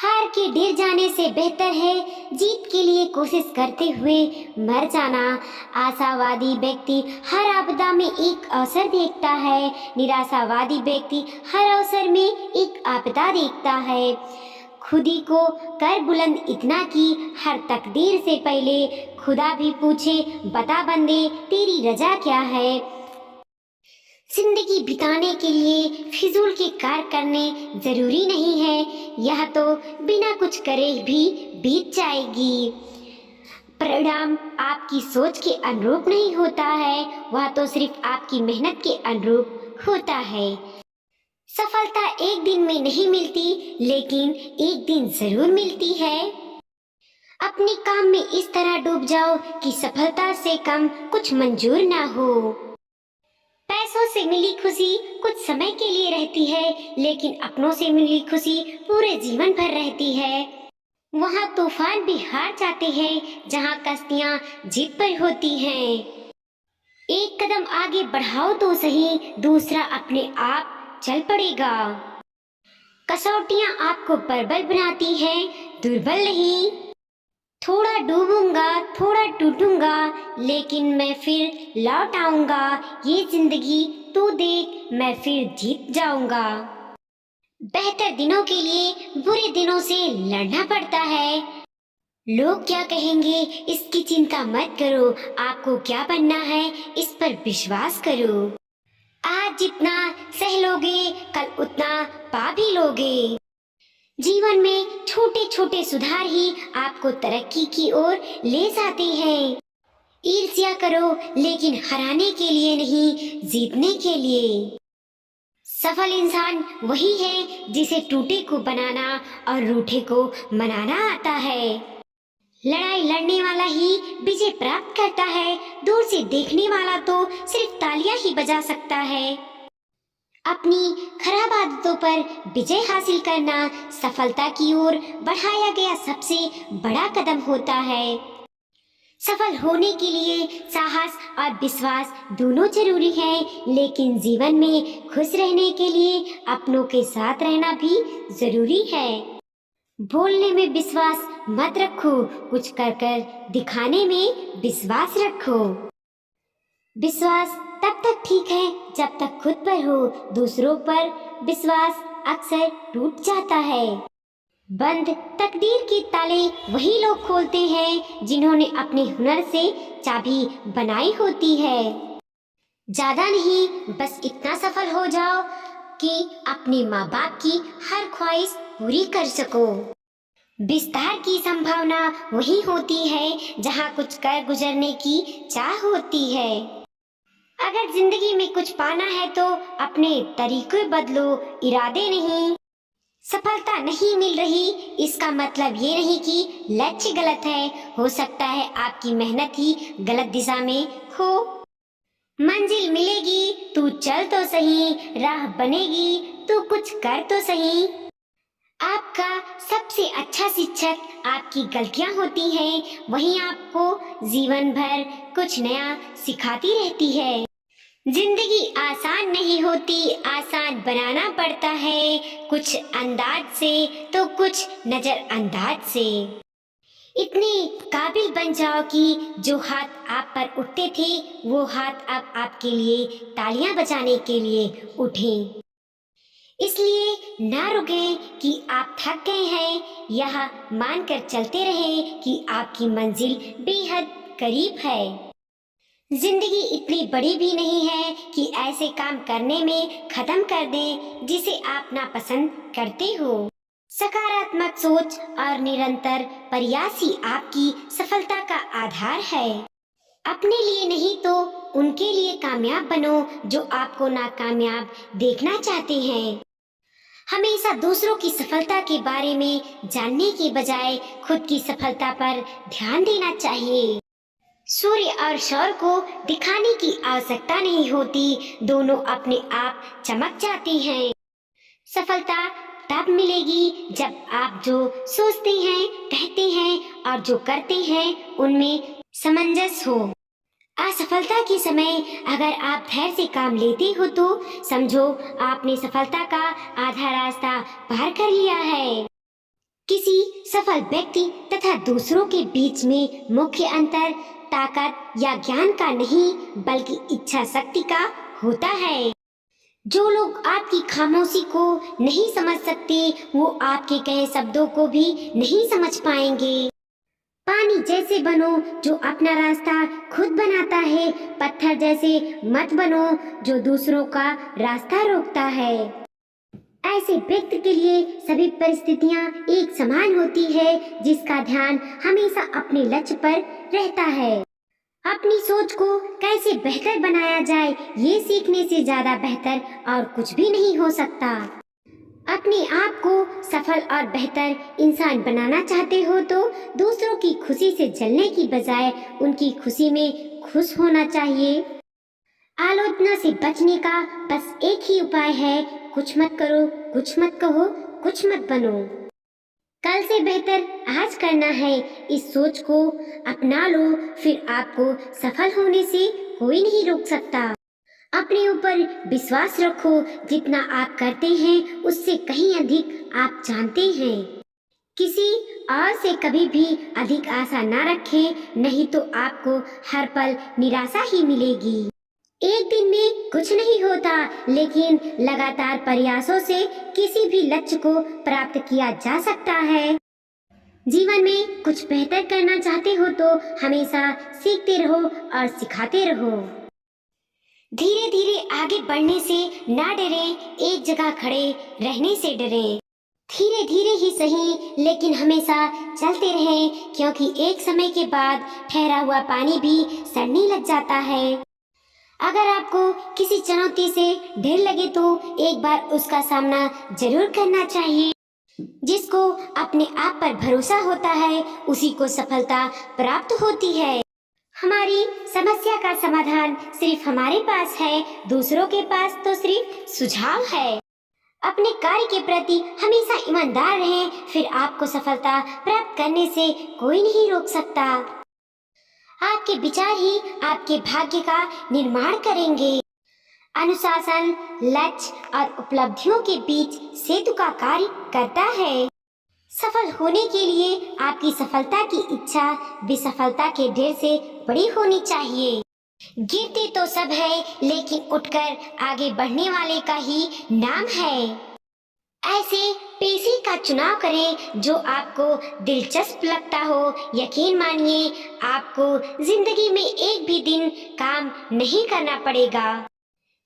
हार के ढेर जाने से बेहतर है जीत के लिए कोशिश करते हुए मर जाना। आशावादी व्यक्ति हर आपदा में एक अवसर देखता है, निराशावादी व्यक्ति हर अवसर में एक आपदा देखता है। खुदी को कर बुलंद इतना कि हर तकदीर से पहले खुदा भी पूछे, बता बंदे तेरी रजा क्या है। जिंदगी बिताने के लिए फिजूल के कार्य करने जरूरी नहीं है, यह तो बिना कुछ करे भी बीत जाएगी। परिणाम आपकी सोच के अनुरूप नहीं होता है, वह तो सिर्फ आपकी मेहनत के अनुरूप होता है। सफलता एक दिन में नहीं मिलती, लेकिन एक दिन जरूर मिलती है। अपने काम में इस तरह डूब जाओ कि सफलता से कम कुछ मंजूर ना हो। पैसों से मिली खुशी कुछ समय के लिए रहती है, लेकिन अपनों से मिली खुशी पूरे जीवन भर रहती है। वहाँ तूफान भी हार जाते हैं जहाँ कश्तियाँ जीत पर होती हैं। एक कदम आगे बढ़ाओ तो सही, दूसरा अपने आप चल पड़ेगा। कसौटियाँ आपको प्रबल बनाती हैं, दुर्बल नहीं। थोड़ा डूबूंगा, थोड़ा टूटूंगा, लेकिन मैं फिर लौट आऊंगा। ये जिंदगी तू देख, मैं फिर जीत जाऊंगा। बेहतर दिनों के लिए बुरे दिनों से लड़ना पड़ता है। लोग क्या कहेंगे इसकी चिंता मत करो, आपको क्या बनना है इस पर विश्वास करो। आज जितना सह लोगे कल उतना पा भी लोगे। जीवन में छोटे छोटे सुधार ही आपको तरक्की की ओर ले जाते हैं। ईर्ष्या करो, लेकिन हराने के लिए नहीं, जीतने के लिए। सफल इंसान वही है जिसे टूटे को बनाना और रूठे को मनाना आता है। लड़ाई लड़ने वाला ही विजय प्राप्त करता है, दूर से देखने वाला तो सिर्फ तालियां ही बजा सकता है। अपनी खराब आदतों पर विजय हासिल करना सफलता की ओर बढ़ाया गया सबसे बड़ा कदम होता है। सफल होने के लिए साहस और विश्वास दोनों जरूरी है, लेकिन जीवन में खुश रहने के लिए अपनों के साथ रहना भी जरूरी है। बोलने में विश्वास मत रखो, कुछ कर कर दिखाने में विश्वास रखो। विश्वास तब तक ठीक है जब तक खुद पर हो, दूसरों पर विश्वास अक्सर टूट जाता है। बंद तकदीर के ताले वही लोग खोलते हैं जिन्होंने अपने हुनर से चाबी बनाई होती है। ज्यादा नहीं, बस इतना सफल हो जाओ कि अपने माँ बाप की हर ख्वाहिश पूरी कर सको। विस्तार की संभावना वही होती है जहाँ कुछ कर गुजरने की चाह होती है। अगर जिंदगी में कुछ पाना है तो अपने तरीके बदलो, इरादे नहीं। सफलता नहीं मिल रही इसका मतलब ये नहीं कि लक्ष्य गलत है, हो सकता है आपकी मेहनत ही गलत दिशा में हो। मंजिल मिलेगी तू चल तो सही, राह बनेगी तू कुछ कर तो सही। आपका सबसे अच्छा शिक्षक आपकी गलतियां होती हैं, वही आपको जीवन भर कुछ नया सिखाती रहती है। जिंदगी आसान नहीं होती, आसान बनाना पड़ता है, कुछ अंदाज से तो कुछ नजरअंदाज से। इतने काबिल बन जाओ कि जो हाथ आप पर उठते थे वो हाथ अब आपके लिए तालियां बजाने के लिए उठें। इसलिए ना रुके कि आप थक गए हैं, यह मानकर चलते रहे कि आपकी मंजिल बेहद करीब है। जिंदगी इतनी बड़ी भी नहीं है कि ऐसे काम करने में खत्म कर दें जिसे आप नापसंद करते हो। सकारात्मक सोच और निरंतर प्रयास ही आपकी सफलता का आधार है। अपने लिए नहीं तो उनके लिए कामयाब बनो जो आपको नाकामयाब देखना चाहते हैं। हमेशा दूसरों की सफलता के बारे में जानने के बजाय खुद की सफलता पर ध्यान देना चाहिए। सूर्य और सौर को दिखाने की आवश्यकता नहीं होती, दोनों अपने आप चमक जाती हैं। सफलता तब मिलेगी जब आप जो सोचते हैं, कहते हैं और जो करते हैं उनमें सामंजस्य हो। असफलता के समय अगर आप धैर्य से काम लेते हो तो समझो आपने सफलता का आधा रास्ता पार कर लिया है। किसी सफल व्यक्ति तथा दूसरों के बीच में मुख्य अंतर ताकत या ज्ञान का नहीं बल्कि इच्छा शक्ति का होता है। जो लोग आपकी खामोशी को नहीं समझ सकते वो आपके कहे शब्दों को भी नहीं समझ पाएंगे। पानी जैसे बनो जो अपना रास्ता खुद बनाता है, पत्थर जैसे मत बनो जो दूसरों का रास्ता रोकता है। ऐसे व्यक्ति के लिए सभी परिस्थितियां एक समान होती है जिसका ध्यान हमेशा अपने लक्ष्य पर रहता है। अपनी सोच को कैसे बेहतर बनाया जाए ये सीखने से ज्यादा बेहतर और कुछ भी नहीं हो सकता। अपने आप को सफल और बेहतर इंसान बनाना चाहते हो तो दूसरों की खुशी से जलने की बजाय उनकी खुशी में खुश होना चाहिए। आलोचना से बचने का बस एक ही उपाय है, कुछ मत करो, कुछ मत कहो, कुछ मत बनो। कल से बेहतर आज करना है, इस सोच को अपना लो, फिर आपको सफल होने से कोई नहीं रोक सकता। अपने ऊपर विश्वास रखो, जितना आप करते हैं उससे कहीं अधिक आप जानते हैं। किसी और से कभी भी अधिक आशा ना रखें, नहीं तो आपको हर पल निराशा ही मिलेगी। एक दिन में कुछ नहीं होता, लेकिन लगातार प्रयासों से किसी भी लक्ष्य को प्राप्त किया जा सकता है। जीवन में कुछ बेहतर करना चाहते हो तो हमेशा सीखते रहो और सिखाते रहो। धीरे धीरे आगे बढ़ने से ना डरें, एक जगह खड़े रहने से डरें। धीरे धीरे ही सही लेकिन हमेशा चलते रहें, क्योंकि एक समय के बाद ठहरा हुआ पानी भी सड़ने लग जाता है। अगर आपको किसी चुनौती से डर लगे तो एक बार उसका सामना जरूर करना चाहिए। जिसको अपने आप पर भरोसा होता है उसी को सफलता प्राप्त होती है। हमारी समस्या का समाधान सिर्फ हमारे पास है, दूसरों के पास तो सिर्फ सुझाव है। अपने कार्य के प्रति हमेशा ईमानदार रहें, फिर आपको सफलता प्राप्त करने से कोई नहीं रोक सकता। आपके विचार ही आपके भाग्य का निर्माण करेंगे। अनुशासन, लक्ष्य और उपलब्धियों के बीच सेतु का कार्य करता है। सफल होने के लिए आपकी सफलता की इच्छा विसफलता के ढेर से बड़ी होनी चाहिए। गिरते तो सब है, लेकिन उठकर आगे बढ़ने वाले का ही नाम है। ऐसे पेशे का चुनाव करें जो आपको दिलचस्प लगता हो। यकीन मानिए आपको जिंदगी में एक भी दिन काम नहीं करना पड़ेगा।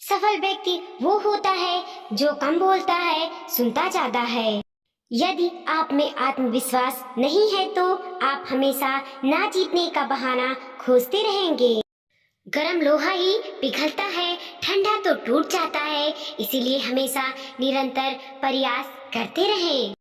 सफल व्यक्ति वो होता है जो कम बोलता है, सुनता ज्यादा है। यदि आप में आत्मविश्वास नहीं है तो आप हमेशा ना जीतने का बहाना खोजते रहेंगे। गरम लोहा ही पिघलता है, ठंडा तो टूट जाता है। इसीलिए हमेशा निरंतर प्रयास करते रहें।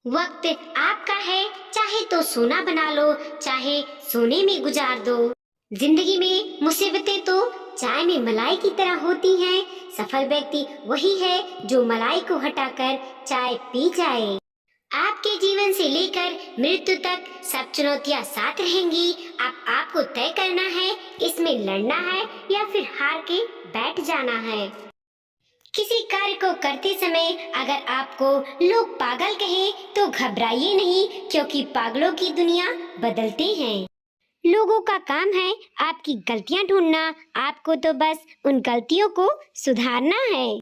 वक्त आपका है, चाहे तो सोना बना लो, चाहे सोने में गुजार दो। जिंदगी में मुसीबतें तो चाय में मलाई की तरह होती हैं। सफल व्यक्ति वही है जो मलाई को हटाकर चाय पी जाए। आपके जीवन से लेकर मृत्यु तक सब चुनौतियां साथ रहेंगी। अब आपको तय करना है इसमें लड़ना है या फिर हार के बैठ जाना है। किसी कार्य को करते समय अगर आपको लोग पागल कहें तो घबराइए नहीं, क्योंकि पागलों की दुनिया बदलते हैं। लोगों का काम है आपकी गलतियां ढूंढना, आपको तो बस उन गलतियों को सुधारना है।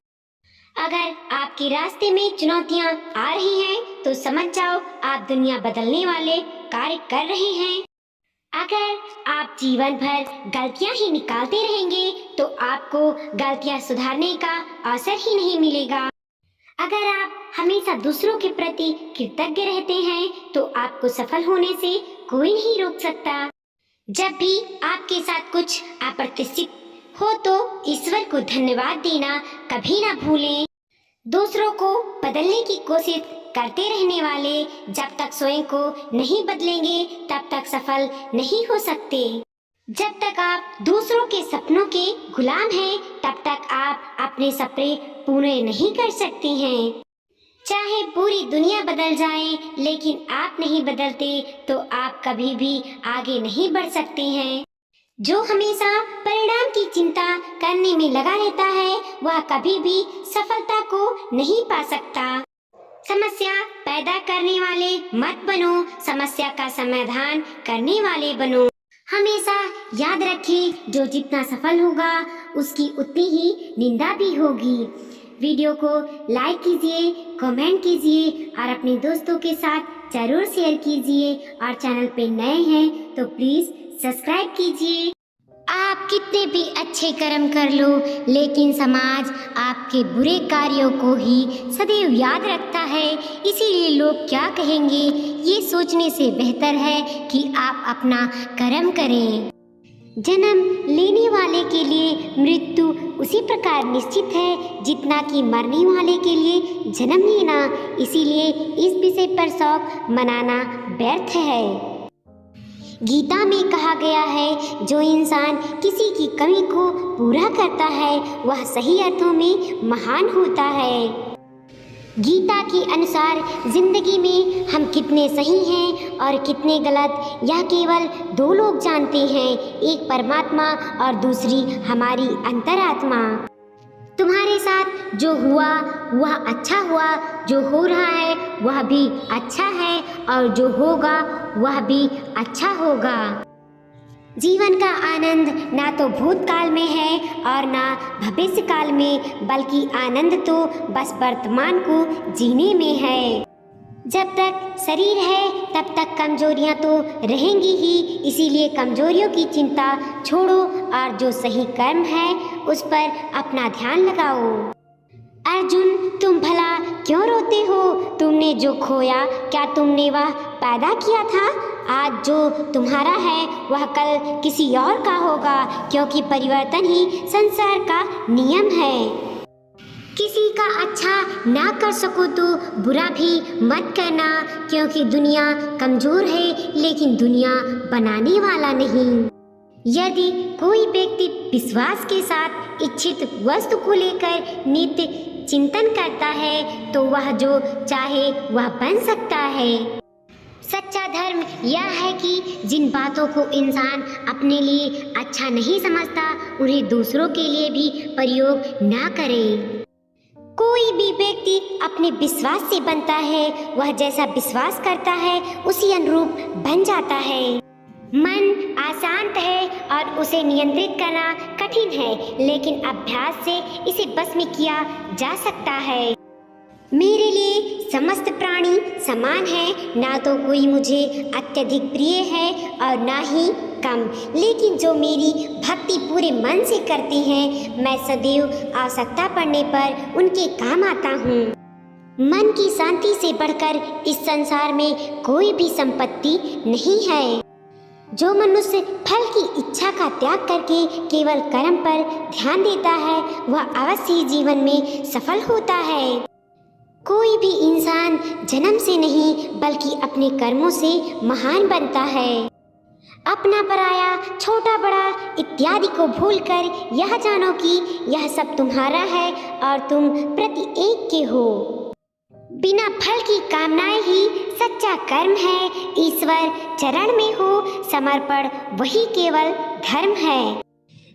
अगर आपके रास्ते में चुनौतियां आ रही हैं तो समझ जाओ आप दुनिया बदलने वाले कार्य कर रहे हैं। अगर आप जीवन भर गलतियां ही निकालते रहेंगे तो आपको गलतियां सुधारने का अवसर ही नहीं मिलेगा। अगर आप हमेशा दूसरों के प्रति कृतज्ञ रहते हैं तो आपको सफल होने से कोई नहीं रोक सकता। जब भी आपके साथ कुछ अप्रत्याशित हो तो ईश्वर को धन्यवाद देना कभी ना भूलें। दूसरों को बदलने की कोशिश करते रहने वाले जब तक स्वयं को नहीं बदलेंगे तब तक सफल नहीं हो सकते। जब तक आप दूसरों के सपनों के गुलाम हैं तब तक आप अपने सपने पूरे नहीं कर सकते हैं। चाहे पूरी दुनिया बदल जाए लेकिन आप नहीं बदलते तो आप कभी भी आगे नहीं बढ़ सकते हैं। जो हमेशा परिणाम की चिंता करने में लगा रहता है वह कभी भी सफलता को नहीं पा सकता। समस्या पैदा करने वाले मत बनो, समस्या का समाधान करने वाले बनो। हमेशा याद रखें, जो जितना सफल होगा उसकी उतनी ही निंदा भी होगी। वीडियो को लाइक कीजिए, कमेंट कीजिए और अपने दोस्तों के साथ जरूर शेयर कीजिए। और चैनल पे नए हैं तो प्लीज सब्सक्राइब कीजिए। आप कितने भी अच्छे कर्म कर लो, लेकिन समाज आपके बुरे कार्यों को ही सदैव याद रखता है। इसीलिए लोग क्या कहेंगे, ये सोचने से बेहतर है कि आप अपना कर्म करें। जन्म लेने वाले के लिए मृत्यु उसी प्रकार निश्चित है जितना कि मरने वाले के लिए जन्म लेना। इसीलिए इस विषय पर शौक मनाना व्यर्थ है। गीता में कहा गया है, जो इंसान किसी की कमी को पूरा करता है वह सही अर्थों में महान होता है। गीता के अनुसार जिंदगी में हम कितने सही हैं और कितने गलत, यह केवल दो लोग जानते हैं, एक परमात्मा और दूसरी हमारी अंतरात्मा। तुम्हारे साथ जो हुआ वह अच्छा हुआ, जो हो रहा है वह भी अच्छा है और जो होगा वह भी अच्छा होगा। जीवन का आनंद ना तो भूतकाल में है और ना भविष्य काल में, बल्कि आनंद तो बस वर्तमान को जीने में है। जब तक शरीर है तब तक कमजोरियां तो रहेंगी ही, इसीलिए कमजोरियों की चिंता छोड़ो और जो सही कर्म है उस पर अपना ध्यान लगाओ। अर्जुन, तुम भला क्यों रोते हो? तुमने जो खोया क्या तुमने वह पैदा किया था? आज जो तुम्हारा है वह कल किसी और का होगा, क्योंकि परिवर्तन ही संसार का नियम है। किसी का अच्छा ना कर सको तो बुरा भी मत करना, क्योंकि दुनिया कमजोर है लेकिन दुनिया बनाने वाला नहीं। यदि कोई व्यक्ति विश्वास के साथ इच्छित वस्तु को लेकर नित्य चिंतन करता है तो वह जो चाहे वह बन सकता है। सच्चा धर्म यह है कि जिन बातों को इंसान अपने लिए अच्छा नहीं समझता उन्हें दूसरों के लिए भी प्रयोग ना करे। कोई भी व्यक्ति अपने विश्वास से बनता है, वह जैसा विश्वास करता है उसी अनुरूप बन जाता है। मन अशांत है और उसे नियंत्रित करना कठिन है, लेकिन अभ्यास से इसे बस में किया जा सकता है। मेरे लिए समस्त प्राणी समान है, ना तो कोई मुझे अत्यधिक प्रिय है और ना ही कम, लेकिन जो मेरी भक्ति पूरे मन से करते हैं मैं सदैव आवश्यकता पड़ने पर उनके काम आता हूँ। मन की शांति से बढ़कर इस संसार में कोई भी संपत्ति नहीं है। जो मनुष्य फल की इच्छा का त्याग करके केवल कर्म पर ध्यान देता है वह अवश्य ही जीवन में सफल होता है। कोई भी इंसान जन्म से नहीं बल्कि अपने कर्मों से महान बनता है। अपना पराया, छोटा बड़ा इत्यादि को भूलकर यह जानो कि यह सब तुम्हारा है और तुम प्रत्येक के हो। बिना फल की कामनाएं ही सच्चा कर्म है। ईश्वर चरण में हो समर्पण वही केवल धर्म है।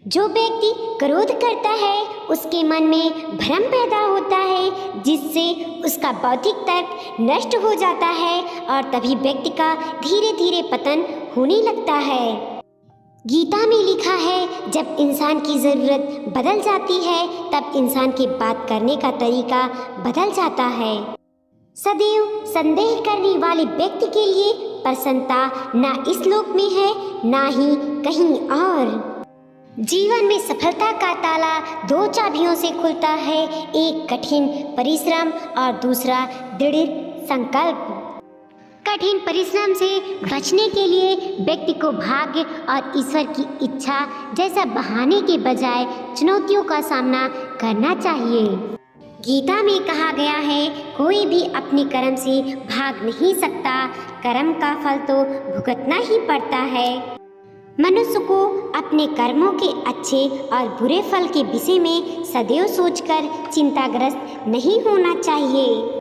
जो व्यक्ति क्रोध करता है उसके मन में भ्रम पैदा होता है, जिससे उसका बौद्धिक तर्क नष्ट हो जाता है और तभी व्यक्ति का धीरे धीरे पतन होने लगता है। गीता में लिखा है, जब इंसान की ज़रूरत बदल जाती है तब इंसान के बात करने का तरीका बदल जाता है। सदैव संदेह करने वाले व्यक्ति के लिए प्रसन्नता ना इस लोक में है ना ही कहीं और। जीवन में सफलता का ताला दो चाबियों से खुलता है, एक कठिन परिश्रम और दूसरा दृढ़ संकल्प। कठिन परिश्रम से बचने के लिए व्यक्ति को भाग्य और ईश्वर की इच्छा जैसा बहाने के बजाय चुनौतियों का सामना करना चाहिए। गीता में कहा गया है, कोई भी अपने कर्म से भाग नहीं सकता, कर्म का फल तो भुगतना ही पड़ता है। मनुष्य को अपने कर्मों के अच्छे और बुरे फल के विषय में सदैव सोचकर चिंताग्रस्त नहीं होना चाहिए।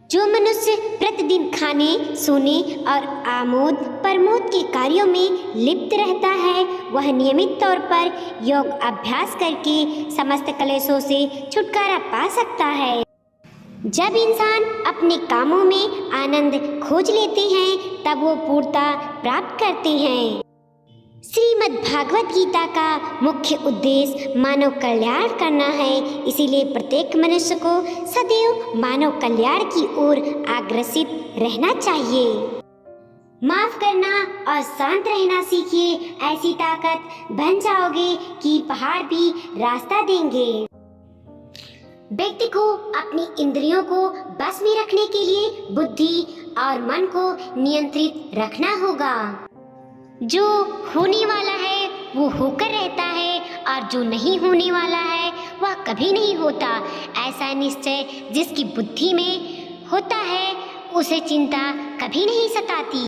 जो मनुष्य प्रतिदिन खाने, सोने और आमोद प्रमोद के कार्यों में लिप्त रहता है वह नियमित तौर पर योग अभ्यास करके समस्त क्लेशों से छुटकारा पा सकता है। जब इंसान अपने कामों में आनंद खोज लेते हैं तब वो पूर्णता प्राप्त करते हैं। श्रीमद् भागवत गीता का मुख्य उद्देश्य मानव कल्याण करना है, इसीलिए प्रत्येक मनुष्य को सदैव मानव कल्याण की ओर अग्रसित रहना चाहिए। माफ करना और शांत रहना सीखिए, ऐसी ताकत बन जाओगे कि पहाड़ भी रास्ता देंगे। व्यक्ति को अपनी इंद्रियों को बस में रखने के लिए बुद्धि और मन को नियंत्रित रखना होगा। जो होने वाला है वो होकर रहता है और जो नहीं होने वाला है वह कभी नहीं होता। ऐसा निश्चय जिसकी बुद्धि में होता है उसे चिंता कभी नहीं सताती।